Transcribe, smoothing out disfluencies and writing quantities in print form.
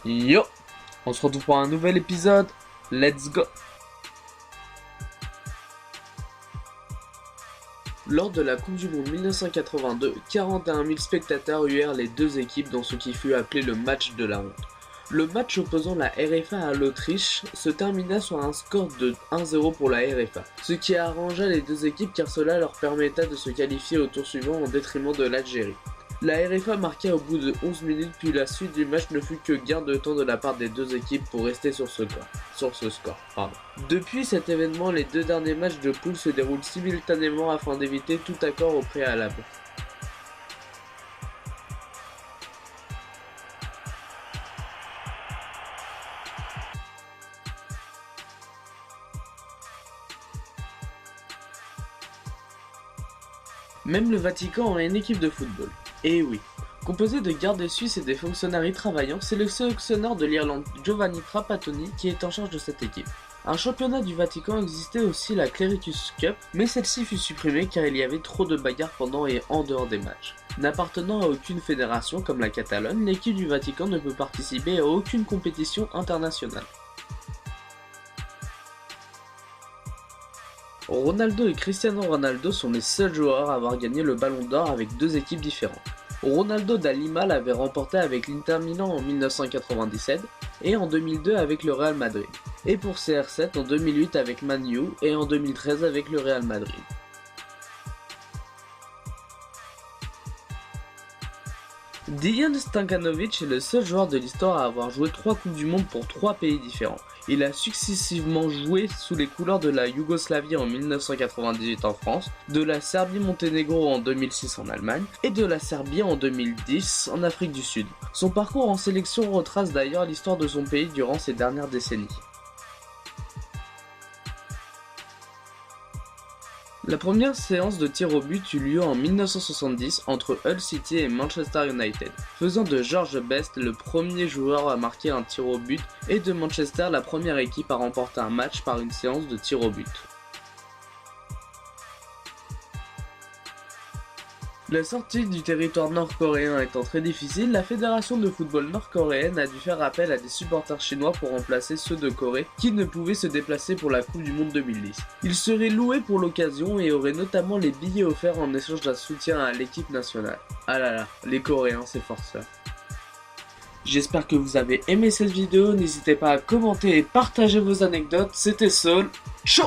Yo, on se retrouve pour un nouvel épisode. Let's go. Lors de la Coupe du Monde 1982, 41 000 spectateurs huèrent les deux équipes dans ce qui fut appelé le match de la honte. Le match opposant la RFA à l'Autriche se termina sur un score de 1-0 pour la RFA, ce qui arrangea les deux équipes car cela leur permettait de se qualifier au tour suivant en détriment de l'Algérie. La RFA marqua au bout de 11 minutes puis la suite du match ne fut que gain de temps de la part des deux équipes pour rester sur ce score. Depuis cet événement, les deux derniers matchs de poule se déroulent simultanément afin d'éviter tout accord au préalable. Même le Vatican a une équipe de football. Et oui, composée de gardes suisses et des fonctionnaires travaillants, c'est le sélectionneur de l'Irlande Giovanni Trapattoni qui est en charge de cette équipe. Un championnat du Vatican existait aussi, la Clericus Cup, mais celle-ci fut supprimée car il y avait trop de bagarres pendant et en dehors des matchs. N'appartenant à aucune fédération comme la Catalogne, l'équipe du Vatican ne peut participer à aucune compétition internationale. Ronaldo et Cristiano Ronaldo sont les seuls joueurs à avoir gagné le Ballon d'Or avec deux équipes différentes. Ronaldo da Lima l'avait remporté avec l'Inter Milan en 1997 et en 2002 avec le Real Madrid. Et pour CR7 en 2008 avec Man U et en 2013 avec le Real Madrid. Dejan Stankanović est le seul joueur de l'histoire à avoir joué 3 Coupes du Monde pour 3 pays différents. Il a successivement joué sous les couleurs de la Yougoslavie en 1998 en France, de la Serbie-Monténégro en 2006 en Allemagne et de la Serbie en 2010 en Afrique du Sud. Son parcours en sélection retrace d'ailleurs l'histoire de son pays durant ces dernières décennies. La première séance de tir au but eut lieu en 1970 entre Hull City et Manchester United, faisant de George Best le premier joueur à marquer un tir au but et de Manchester la première équipe à remporter un match par une séance de tir au but. La sortie du territoire nord-coréen étant très difficile, la fédération de football nord-coréenne a dû faire appel à des supporters chinois pour remplacer ceux de Corée qui ne pouvaient se déplacer pour la Coupe du Monde 2010. Ils seraient loués pour l'occasion et auraient notamment les billets offerts en échange d'un soutien à l'équipe nationale. Ah là là, les Coréens c'est forceur. J'espère que vous avez aimé cette vidéo, n'hésitez pas à commenter et partager vos anecdotes, c'était Saul, ciao.